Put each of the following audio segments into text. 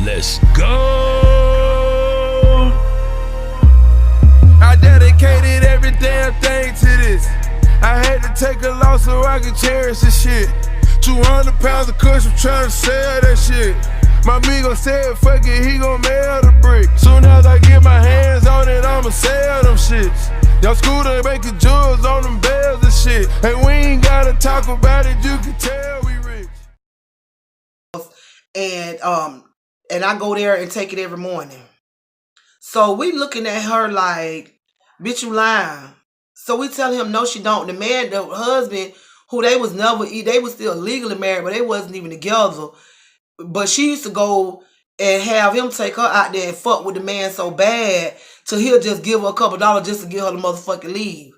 Let's go. I dedicated every damn thing to this. I had to take a loss so I could cherish this shit. 200 pounds of cushion trying to sell that shit. My amigo said, fuck it, he gon' mail the brick. Soon as I get my hands on it, I'ma sell them shits. Y'all scooter making jewels on them bells and shit. And we ain't gotta talk about it, you can tell we rich. And I go there and take it every morning. So we looking at her like, bitch, you lying. So we tell him, no, she don't. The husband, who they was still legally married, but they wasn't even together. But she used to go and have him take her out there and fuck with the man so bad till he'll just give her a couple dollars just to get her the motherfucking leave.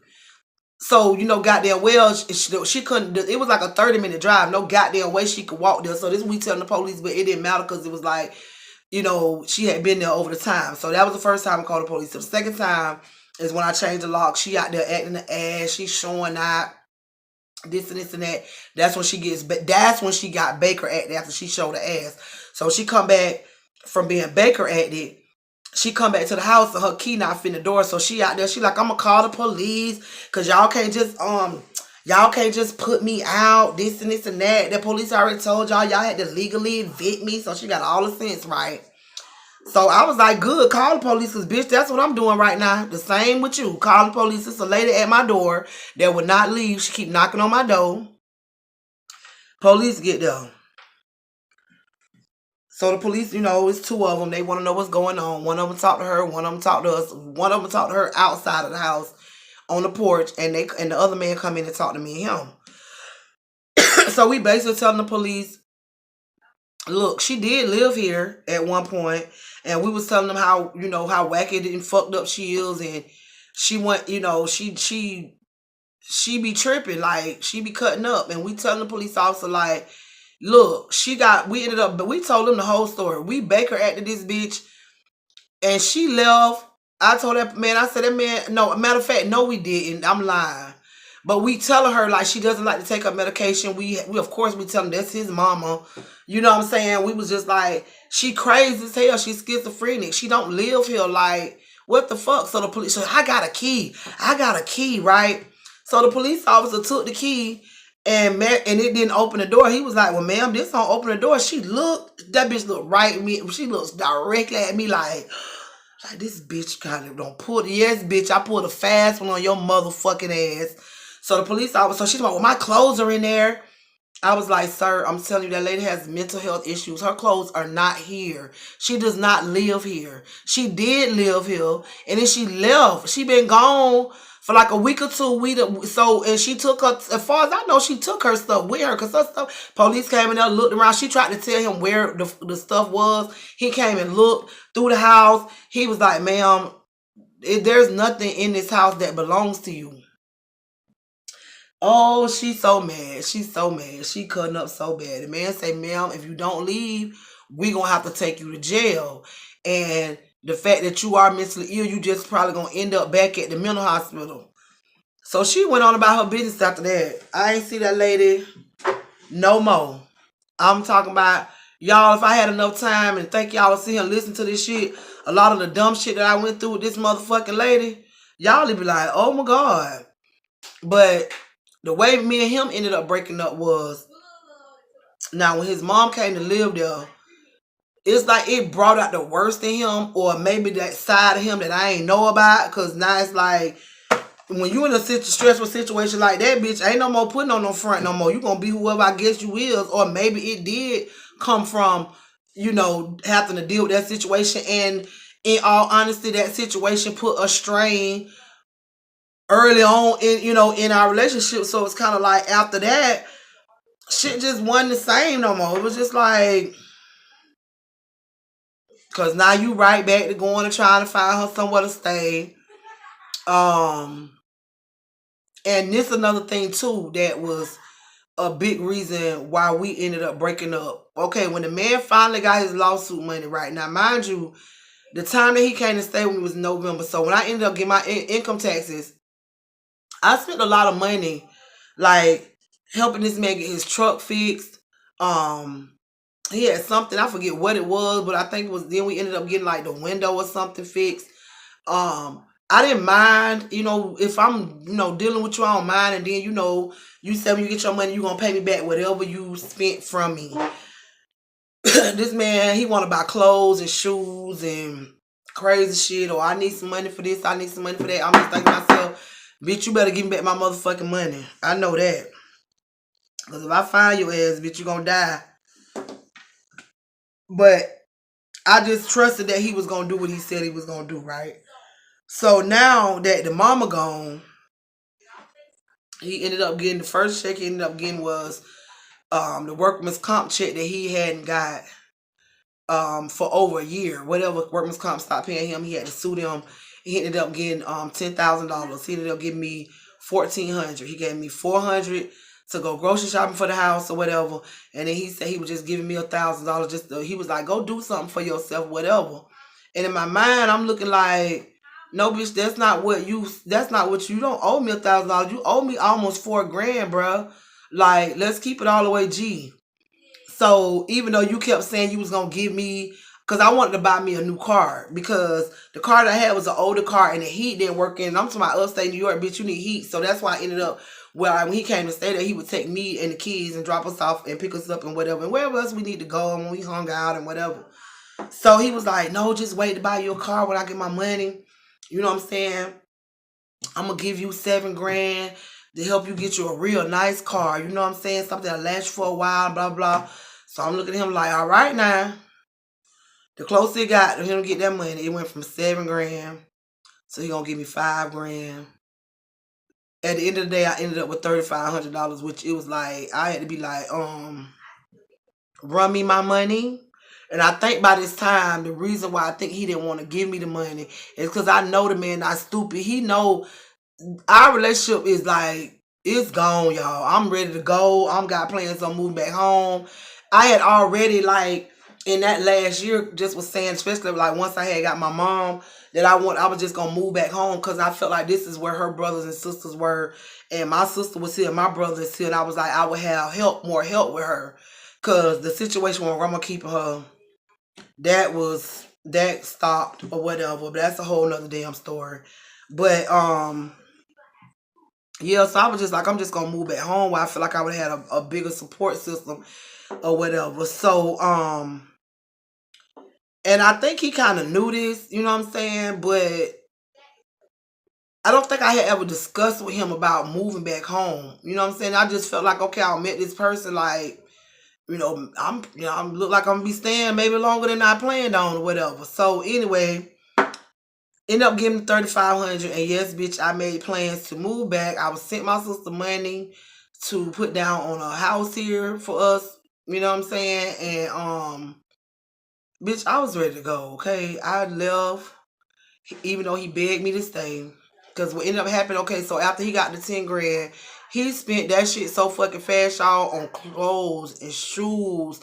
So, goddamn well, she couldn't, it was like a 30-minute drive. No goddamn way she could walk there. So this we telling the police, but it didn't matter because it was like, she had been there over the time. So that was the first time I called the police. So the second time is when I changed the lock. She out there acting the ass. She's showing out this and this and that. That's when she got Baker acted after she showed the ass. So she come back from being Baker acted. She come back to the house and her key not fit in the door. So she out there. She like, I'm gonna call the police because y'all can't just put me out. This and this and that. The police already told y'all had to legally evict me. So she got all the sense right. So I was like, good, call the police because, bitch, that's what I'm doing right now. The same with you. Call the police. It's a lady at my door that would not leave. She keep knocking on my door. Police get there. So the police, it's two of them. They want to know what's going on. One of them talk to her. One of them talk to us. One of them talk to her outside of the house on the porch. And the other man come in and talk to me and him. So we basically telling the police, look, she did live here at one point. And we was telling them how, how wacky and fucked up she is. And she went, she be tripping. Like, she be cutting up. And we telling the police officer, like, look, we told them the whole story. We Baker acted this bitch. And she left. I told that man, I said, that man, no, matter of fact, no, we didn't. I'm lying. But we telling her like she doesn't like to take her medication. We of course we tell him that's his mama. You know what I'm saying? We was just like, she crazy as hell. She's schizophrenic. She don't live here. Like, what the fuck? So the police, I got a key, right? So the police officer took the key and it didn't open the door. He was like, well, ma'am, this don't open the door. That bitch looked right at me. She looks directly at me like this bitch kind of don't pull. Yes, bitch, I pulled a fast one on your motherfucking ass. So the police officer, she's like, well, my clothes are in there. I was like, sir, I'm telling you, that lady has mental health issues. Her clothes are not here. She does not live here. She did live here, and then she left. She been gone for like a week or two. And she took her, as far as I know, she took her stuff with her because her stuff, police came in there, looked around. She tried to tell him where the stuff was. He came and looked through the house. He was like, ma'am, there's nothing in this house that belongs to you. Oh, she's so mad. She's so mad. She cutting up so bad. The man say, ma'am, if you don't leave, we gonna have to take you to jail. And the fact that you are mentally ill, you just probably gonna end up back at the mental hospital. So she went on about her business after that. I ain't see that lady no more. I'm talking about, y'all, if I had enough time, and thank y'all to sit here and listen to this shit, a lot of the dumb shit that I went through with this motherfucking lady, y'all would be like, oh my God. But the way me and him ended up breaking up was, now when his mom came to live there, it's like it brought out the worst in him, or maybe that side of him that I ain't know about. Because now it's like, when you in a stressful situation like that, bitch, ain't no more putting on no front no more. You gonna be whoever I guess you is. Or maybe it did come from, having to deal with that situation. And in all honesty, that situation put a strain early on in our relationship. So it's kind of like after that, shit just wasn't the same no more. It was just like, because now you right back to going and trying to find her somewhere to stay. And this another thing too that was a big reason why we ended up breaking up. Okay, when the man finally got his lawsuit money right now, mind you, the time that he came to stay with me was November. So when I ended up getting my income taxes, I spent a lot of money, like helping this man get his truck fixed, He had something, I forget what it was, but I think it was, then we ended up getting like the window or something fixed. I didn't mind, if I'm, dealing with you, I don't mind. And then, you said when you get your money, you gonna pay me back whatever you spent from me. This man, he want to buy clothes and shoes and crazy shit, or I need some money for this, I need some money for that. I'm just thinking to myself, bitch, you better give me back my motherfucking money. I know that. Because if I find your ass, bitch, you gonna die. But I just trusted that he was gonna do what he said he was gonna do, right? So now that the mama gone, he ended up getting the first check he ended up getting was the workman's comp check that he hadn't got for over a year. Whatever workman's comp stopped paying him, he had to sue them. He ended up getting $10,000. He ended up giving me $1,400. He gave me $400 to go grocery shopping for the house or whatever, and then he said he was just giving me $1,000. He was like, go do something for yourself, whatever. And in my mind, I'm looking like, no, bitch, that's not what you don't owe me $1,000. You owe me almost $4,000, bro. Like, let's keep it all the way G. So even though you kept saying you was gonna give me, because I wanted to buy me a new car, because the car that I had was an older car and the heat didn't work in. I'm talking about upstate New York, bitch, you need heat. So that's why I ended up when he came to stay there, he would take me and the kids and drop us off and pick us up and whatever, and wherever else we need to go, and when we hung out and whatever. So he was like, no, just wait to buy you a car when I get my money. You know what I'm saying? I'm gonna give you $7,000 to help you get you a real nice car. You know what I'm saying? Something that'll last you for a while, blah, blah. So I'm looking at him like, all right now. The closer it got to him to get that money, it went from $7,000. So he gonna give me $5,000. At the end of the day, I ended up with $3,500, which it was like I had to be like, run me my money. And I think by this time, the reason why I think he didn't want to give me the money is because I know the man not stupid. He know our relationship is like, it's gone, y'all. I'm ready to go. I'm got plans on moving back home. I had already, like, in that last year, just was saying, especially like once I had got my mom, that I was just gonna move back home because I felt like this is where her brothers and sisters were, and my sister was here, my brother is here, and I was like, I would have more help with her, because the situation where grandma keeping her, that stopped or whatever. But that's a whole nother damn story. But yeah, so I was just like, I'm just gonna move back home where I feel like I would have had a bigger support system or whatever. So and I think he kind of knew this, you know what I'm saying? But I don't think I had ever discussed with him about moving back home. You know what I'm saying? I just felt like, okay, I met this person, like, I'm look like I'm gonna be staying maybe longer than I planned on or whatever. So anyway, ended up getting 3,500, and yes, bitch, I made plans to move back. I was sent my sister money to put down on a house here for us. You know what I'm saying? And bitch, I was ready to go. Okay, I left, even though he begged me to stay. Cause what ended up happening? Okay, so after he got the $10,000, he spent that shit so fucking fast, y'all, on clothes and shoes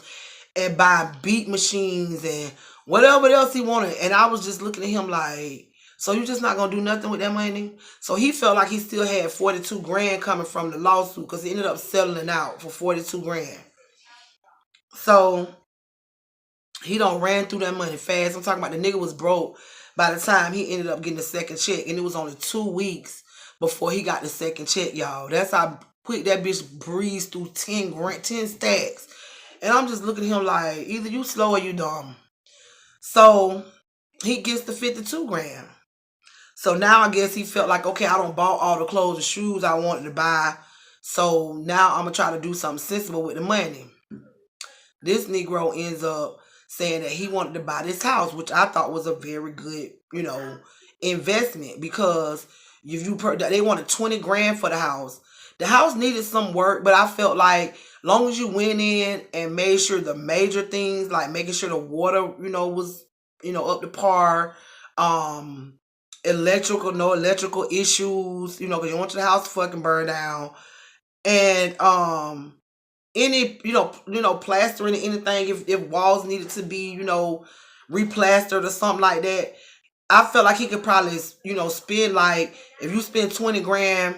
and buying beat machines and whatever else he wanted. And I was just looking at him like, so you just not gonna do nothing with that money? So he felt like he still had $42,000 coming from the lawsuit because he ended up settling out for $42,000. So he done ran through that money fast. I'm talking about the nigga was broke by the time he ended up getting the second check, and it was only 2 weeks before he got the second check, y'all. That's how quick that bitch breezed through 10 stacks. And I'm just looking at him like, either you slow or you dumb. So he gets the $52,000. So now I guess he felt like, okay, I don't bought all the clothes and shoes I wanted to buy. So now I'm gonna try to do something sensible with the money. This Negro ends up saying that he wanted to buy this house, which I thought was a very good, investment, because they wanted $20,000 for the house. The house needed some work, but I felt like long as you went in and made sure the major things, like making sure the water, was, up to par, no electrical issues, because you want your house to fucking burn down, and any plastering or anything, if walls needed to be replastered or something like that. I felt like he could probably spend, like, if you spend $20,000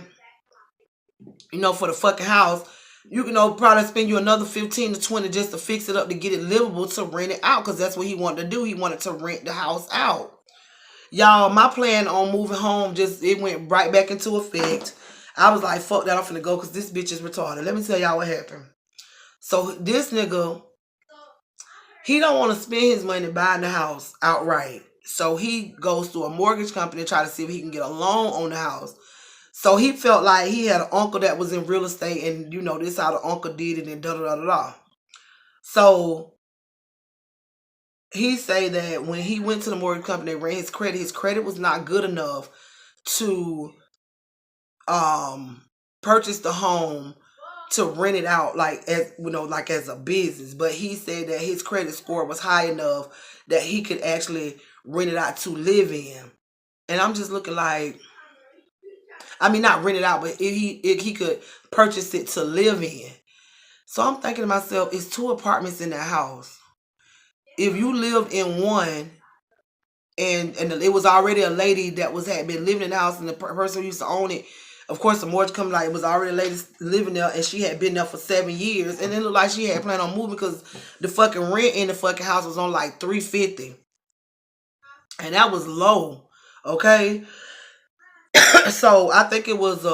for the fucking house, You can know probably spend you another 15 to 20 just to fix it up to get it livable to rent it out because that's what he wanted to do. He wanted to rent the house out. Y'all, my plan on moving home just it went right back into effect. I was like, fuck that, I'm finna go because this bitch is retarded. Let me tell y'all what happened. So this nigga, he don't want to spend his money buying the house outright. So he goes to a mortgage company to try to see if he can get a loan on the house. So he felt like he had an uncle that was in real estate and, you know, this how the uncle did it and da-da-da-da-da. So he say that when he went to the mortgage company, they ran his credit was not good enough to purchase the home to rent it out like as you know like as a business, but he said that his credit score was high enough that he could actually rent it out to live in. And I'm just looking like, I mean, not rent it out, but if he could purchase it to live in. So I'm thinking to myself, it's 2 apartments in that house. If you lived in one and it was already a lady that had been living in the house and the person who used to own it, of course the mortgage company, like, it was already a lady living there and she had been there for 7 years and it looked like she had planned on moving because the fucking rent in the fucking house was on like $350 and that was low. Okay. So I think it was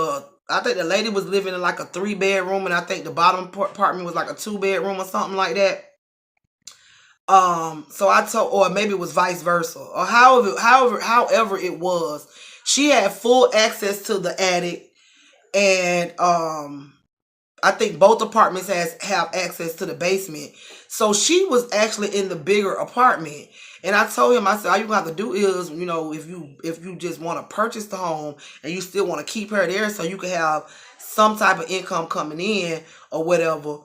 I think the lady was living in like a 3-bedroom and I think the bottom apartment was like a 2-bedroom or something like that. So I told, or maybe it was vice versa, or however it was, she had full access to the attic, and I think both apartments have access to the basement. So she was actually in the bigger apartment. And I told him, I said, all you have to do is, you know, if you just want to purchase the home and you still want to keep her there so you can have some type of income coming in or whatever.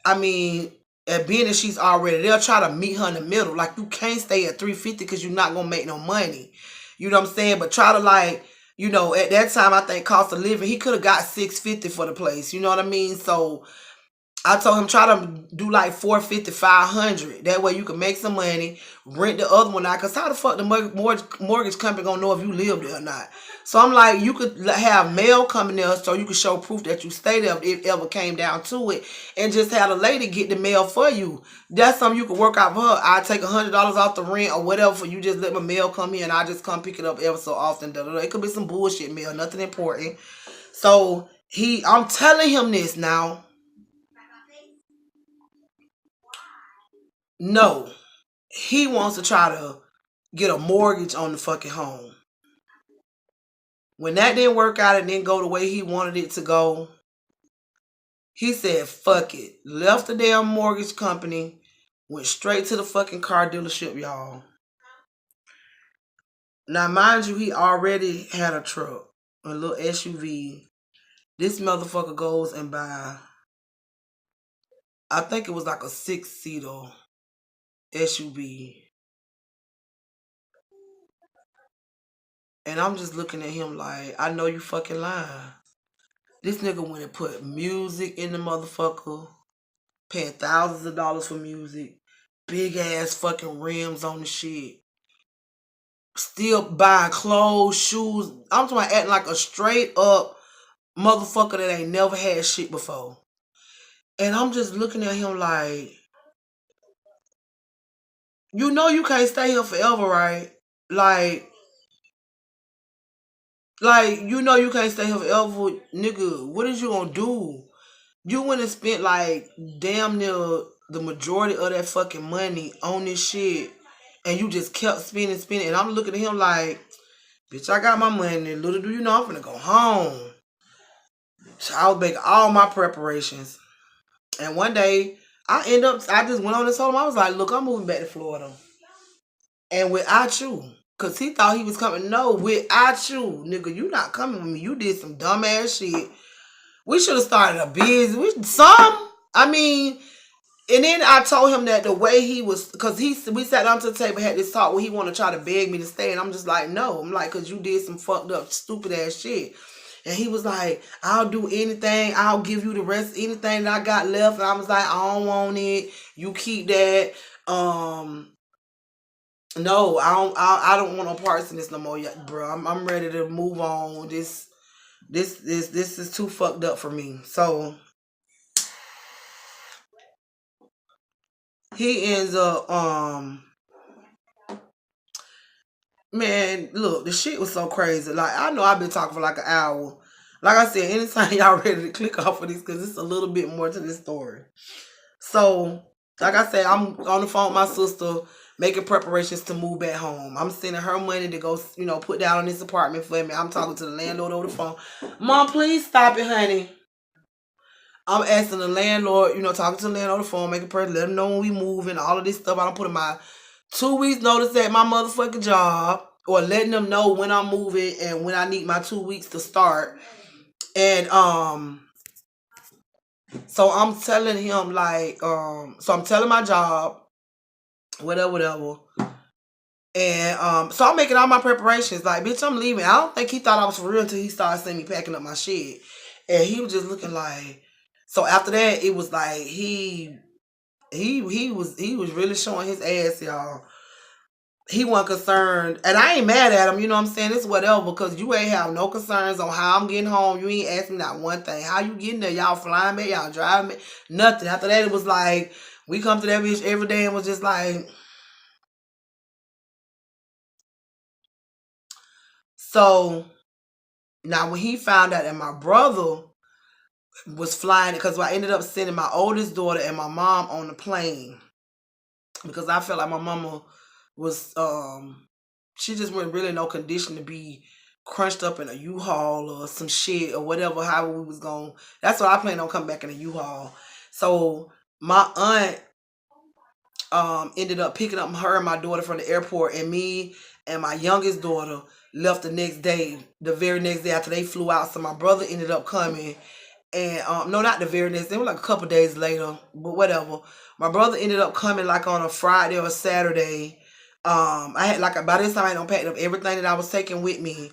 I mean, and being that she's already there, try to meet her in the middle. Like, you can't stay at $350 because you're not gonna make no money. You know what I'm saying? But try to, like, you know, at that time I think cost of living, he could have got $650 for the place. You know what I mean? So I told him try to do like $450, $500. That way you can make some money, rent the other one out. Cause how the fuck the mortgage company gonna know if you live there or not? So I'm like, you could have mail coming there so you could show proof that you stay there if it ever came down to it, and just have a lady get the mail for you. That's something you could work out for her. I take $100 off the rent or whatever for you. Just let my mail come here and I just come pick it up ever so often. It could be some bullshit mail, nothing important. So I'm telling him this now. No, he wants to try to get a mortgage on the fucking home. When that didn't work out and didn't go the way he wanted it to go, he said, fuck it. Left the damn mortgage company, went straight to the fucking car dealership, y'all. Now, mind you, he already had a truck, a little SUV. This motherfucker goes and buy, I think it was like a 6-seater SUV. And I'm just looking at him like, I know you fucking lying. This nigga went and put music in the motherfucker, paying thousands of dollars for music, big ass fucking rims on the shit. Still buying clothes, shoes. I'm talking about acting like a straight up motherfucker that ain't never had shit before. And I'm just looking at him like, you know you can't stay here forever, right? Like, you know you can't stay here forever, nigga. What is you gonna do? You went and spent like damn near the majority of that fucking money on this shit, and you just kept spending. And I'm looking at him like, bitch, I got my money. Little do you know, I'm finna go home. So I was making all my preparations. And one day, I just went on and told him, I was like, look, I'm moving back to Florida. And without you. Because he thought he was coming. No, without you. Nigga, you not coming with me. You did some dumbass shit. We should have started a business. I mean, and then I told him that the way he was, because we sat down to the table, had this talk where he want to try to beg me to stay. And I'm just like, no. I'm like, because you did some fucked up, stupid ass shit. And he was like, I'll do anything. I'll give you the rest, anything that I got left. And I was like, I don't want it. You keep that. No, I don't want no parts in this no more yet, bro. I'm ready to move on. This is too fucked up for me. So he ends up man, look, the shit was so crazy. Like, I know I've been talking for like an hour. Like I said, anytime y'all ready to click off of this, because it's a little bit more to this story. So, like I said, I'm on the phone with my sister, making preparations to move back home. I'm sending her money to go, put down on this apartment for me. I'm talking to the landlord over the phone. Mom, please stop it, honey. I'm asking the landlord, talking to the landlord on the phone, making prayers, let him know when we moving, all of this stuff. I don't put in my 2 weeks notice at my motherfucking job, or letting them know when I'm moving and when I need my 2 weeks to start. And so I'm telling him like, so I'm telling my job, whatever. And so I'm making all my preparations. Like, bitch, I'm leaving. I don't think he thought I was for real until he started seeing me packing up my shit. And he was just looking like, so after that, it was like he was really showing his ass, y'all. He wasn't concerned, and I ain't mad at him, you know what I'm saying? It's whatever, because you ain't have no concerns on how I'm getting home. You ain't asked me not one thing. How you getting there? Y'all flying me? Y'all driving me? Nothing. After that, it was like, we come to that bitch every day and was just like, so now when he found out that my brother was flying, because I ended up sending my oldest daughter and my mom on the plane, because I felt like my mama was she just wasn't really no condition to be crunched up in a U-Haul or some shit or whatever, how we was going. That's what I plan on coming back in a U-Haul. So my aunt ended up picking up her and my daughter from the airport, and me and my youngest daughter left the next day, the very next day after they flew out. So my brother ended up coming, and no, not the very next day, it was like a couple days later, but whatever. My brother ended up coming like on a Friday or a Saturday. I had like, by this time I had packed up everything that I was taking with me.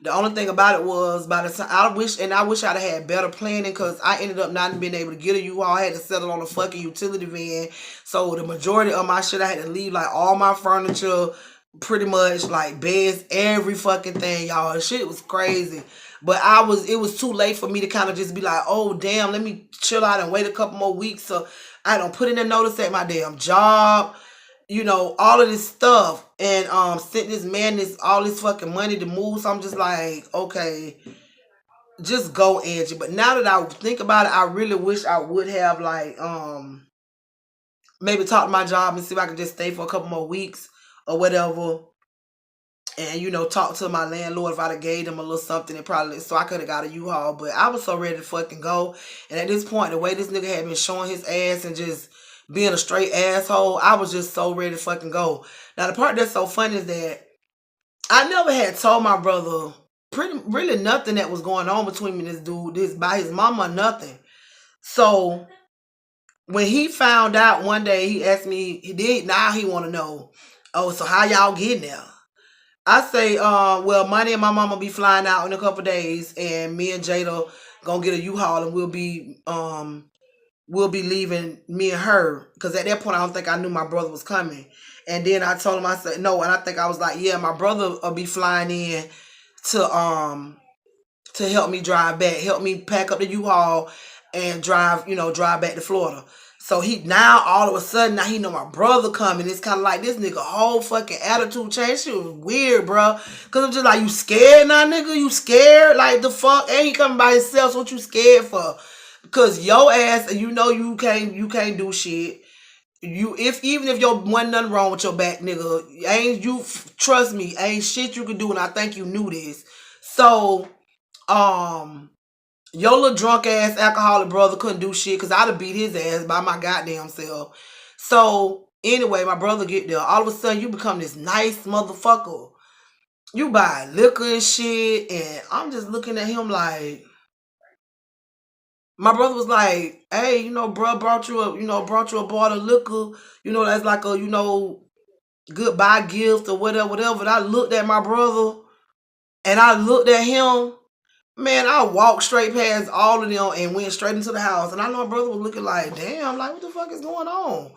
The only thing about it was, by the time I wish I'd have had better planning, because I ended up not being able to get a U-Haul. I had to settle on a fucking utility van. So the majority of my shit, I had to leave, like all my furniture, pretty much, like beds, every fucking thing, y'all. Shit was crazy. But it was too late for me to kind of just be like, oh damn, let me chill out and wait a couple more weeks. So I don't put in a notice at my damn job, all of this stuff, and sent this man all this fucking money to move. So I'm just like, okay, just go, Angie. But now that I think about it, I really wish I would have like maybe talk to my job and see if I could just stay for a couple more weeks or whatever. And talk to my landlord. If I'd have gave them a little something, it probably, so I could have got a U-Haul. But I was so ready to fucking go. And at this point, the way this nigga had been showing his ass and just being a straight asshole, I was just so ready to fucking go. Now the part that's so funny is that I never had told my brother really nothing that was going on between me and this dude, by his mama, nothing. So when he found out one day, he asked me, now he want to know, oh, so how y'all getting there? I say, well, Money and my mama be flying out in a couple days, and me and Jada gonna get a U-Haul, and we'll be leaving, me and her, because at that point I don't think I knew my brother was coming. And then I told him, I said no, and I think I was like, yeah, my brother will be flying in to help me drive back, help me pack up the U-Haul and drive back to Florida. So now all of a sudden, now he know my brother coming. It's kind of like this nigga whole fucking attitude change. Shit was weird, bro. Cause I'm just like, you scared now, nigga? You scared? Like the fuck? And he coming by himself. So what you scared for? Because your ass, you can't do shit. Even if your wasn't nothing wrong with your back, nigga, trust me, ain't shit you can do, and I think you knew this. So, your little drunk ass alcoholic brother couldn't do shit, because I'd have beat his ass by my goddamn self. So anyway, my brother get there. All of a sudden, you become this nice motherfucker. You buy liquor and shit, and I'm just looking at him like. My brother was like, hey, bro, brought you a bottle of liquor. That's like a, goodbye gift or whatever. And I looked at my brother and I looked at him. Man, I walked straight past all of them and went straight into the house. And I know my brother was looking like, damn, like, what the fuck is going on?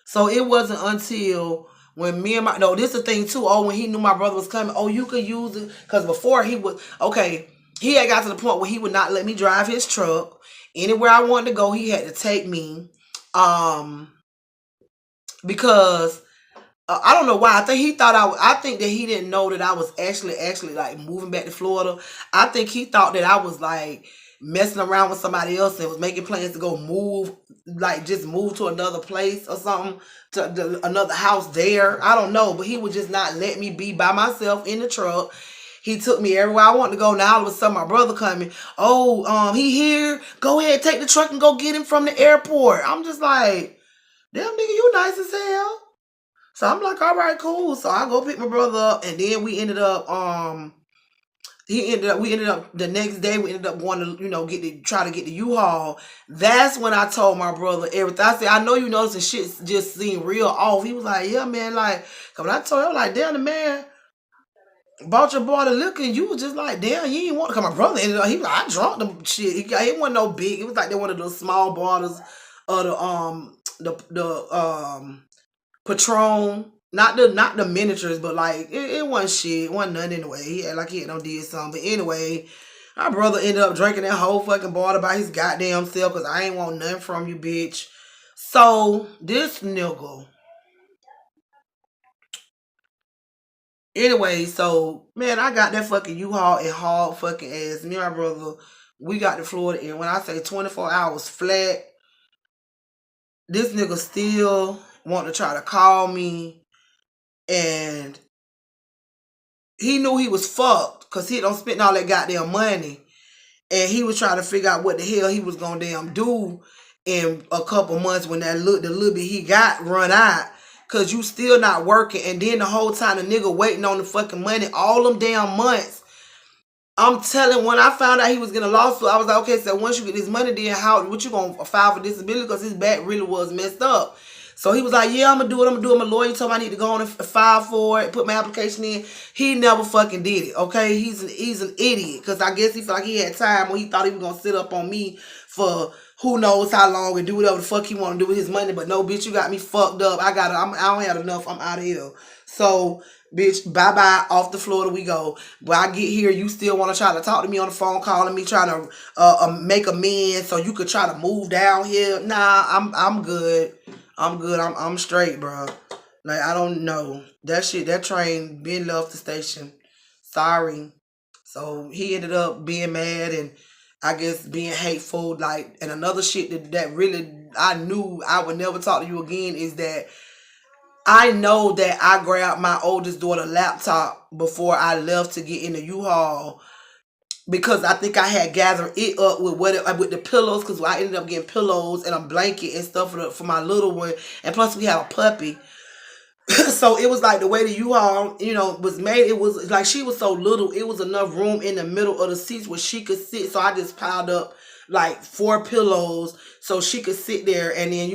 So it wasn't until when this is the thing too. Oh, when he knew my brother was coming, oh, you could use it. Because before he had got to the point where he would not let me drive his truck. Anywhere I wanted to go, he had to take me. because I don't know why. I think he thought I think that he didn't know that I was actually like moving back to Florida. I think he thought that I was like messing around with somebody else and was making plans to go move, like just move to another place or something, to another house there. I don't know, but he would just not let me be by myself in the truck. He took me everywhere I wanted to go. Now all of a sudden my brother coming. Oh, he here. Go ahead, take the truck and go get him from the airport. I'm just like, damn nigga, you nice as hell. So I'm like, all right, cool. So I go pick my brother up, and then we ended up, we ended up the next day. We ended up going to, try to get the U-Haul. That's when I told my brother everything. I said, I know you noticing shit just seemed real off. He was like, yeah, man. Like, cause when I told him, like, damn, the man bought your boy the liquor, and you was just like, damn, you ain't want to. Cause my brother ended up, he was like, I drunk the shit. He wasn't no big. It was like they one of those small bottles of the Patron, not the miniatures, but like it wasn't shit, it wasn't nothing anyway. He had like he had no did something. But anyway, my brother ended up drinking that whole fucking bottle by his goddamn self because I ain't want nothing from you, bitch. So this nigga. Anyway, so man, I got that fucking U-Haul and hauled fucking ass. Me and my brother, we got to Florida, and when I say 24 hours flat, this nigga still want to try to call me, and he knew he was fucked because he don't spend all that goddamn money. And he was trying to figure out what the hell he was gonna damn do in a couple months when the little bit he got run out. Cause you still not working. And then the whole time the nigga waiting on the fucking money, all them damn months. I'm telling, when I found out he was getting a lawsuit, I was like, okay, so once you get this money, then what you gonna file for disability? Because his back really was messed up. So he was like, yeah, I'm gonna do it. My lawyer told me I need to go on and file for it, put my application in. He never fucking did it, okay? He's an idiot. Because I guess he felt like he had time when he thought he was gonna sit up on me for who knows how long and do whatever the fuck he want to do with his money. But no, bitch, you got me fucked up. I don't have enough. I'm out of here. So, bitch, bye-bye. Off to Florida we go. When I get here, you still want to try to talk to me on the phone, calling me, trying to make amends so you could try to move down here. Nah, I'm good. I'm good. I'm straight, bro. Like, I don't know. That shit, that train been left the station. Sorry. So he ended up being mad and I guess being hateful. Like, and another shit that really I knew I would never talk to you again is that I know that I grabbed my oldest daughter laptop before I left to get in the U-Haul because I think I had gathered it up with the pillows, because I ended up getting pillows and a blanket and stuff for my little one, and plus we have a puppy. So it was like the way the U-Haul, was made. It was like she was so little, it was enough room in the middle of the seats where she could sit. So I just piled up like 4 pillows so she could sit there, and then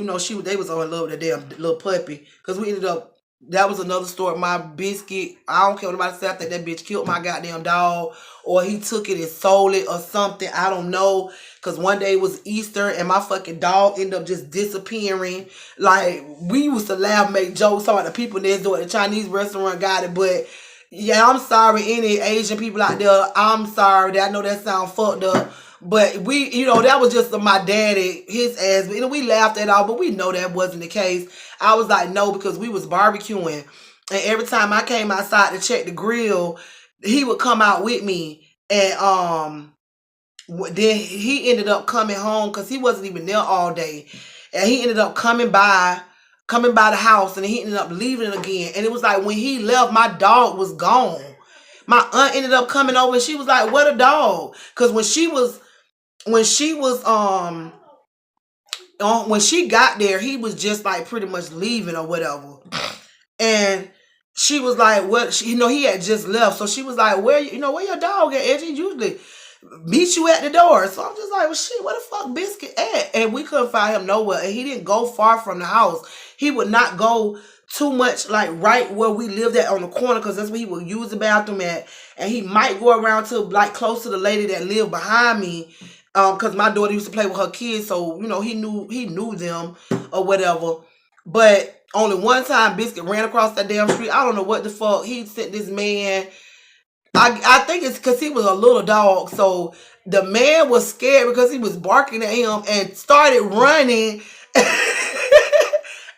they was all in love with the damn little puppy because we ended up. That was another story. My biscuit, I don't care what anybody say. I think that bitch killed my goddamn dog, or he took it and sold it or something. I don't know. Because one day it was Easter and my fucking dog ended up just disappearing. Like, we used to laugh, make jokes, talking about the people next door at the Chinese restaurant got it. But yeah, I'm sorry, any Asian people out there, I'm sorry. I know that sounds fucked up. But that was just my daddy, his ass. We laughed at all, but we know that wasn't the case. I was like, no, because we was barbecuing. And every time I came outside to check the grill, he would come out with me. And then he ended up coming home because he wasn't even there all day. And he ended up coming by the house, and he ended up leaving again. And it was like when he left, my dog was gone. My aunt ended up coming over and she was like, "What a dog?" Because when she got there, he was just like pretty much leaving or whatever. And she was like, "What?" He had just left, so she was like, "Where your dog at?" And he usually meet you at the door. So I'm just like, "Well, shit, where the fuck Biscuit at?" And we couldn't find him nowhere. And he didn't go far from the house. He would not go too much like right where we lived at on the corner, because that's where he would use the bathroom at. And he might go around to like close to the lady that lived behind me, because my daughter used to play with her kids, so he knew them or whatever. But only one time Biscuit ran across that damn street. I don't know what the fuck. He sent this man. I think it's because he was a little dog, so the man was scared because he was barking at him and started running.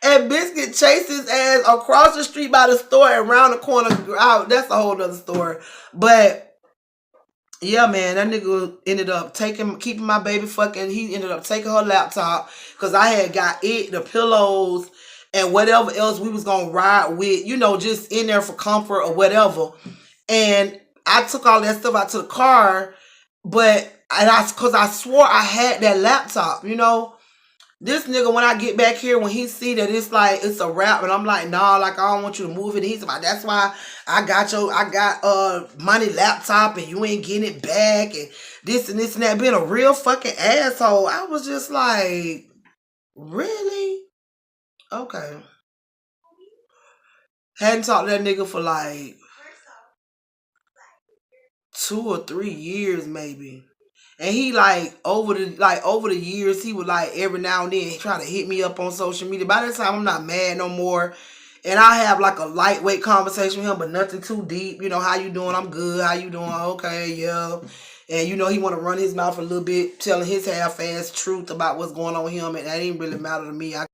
And Biscuit chased his ass across the street by the store and around the corner out. That's a whole other story. But yeah, man, that nigga ended up keeping my baby fucking. He ended up taking her laptop because I had got the pillows, and whatever else we was gonna ride with, you know, just in there for comfort or whatever. And I took all that stuff out to the car, because I swore I had that laptop, you know. This nigga, when I get back here, when he see that it's like it's a wrap, and I'm like, nah, like I don't want you to move it. He's like, that's why I got money laptop, and you ain't getting it back, and this and that, being a real fucking asshole. I was just like, really? Okay. Hadn't talked to that nigga for like 2 or 3 years, maybe. And he over the years, he would like every now and then try to hit me up on social media. By that time, I'm not mad no more. And I have like a lightweight conversation with him, but nothing too deep. You know, how you doing? I'm good. How you doing? Okay, yeah. And you know, he want to run his mouth a little bit, telling his half-ass truth about what's going on with him, and that didn't really matter to me. I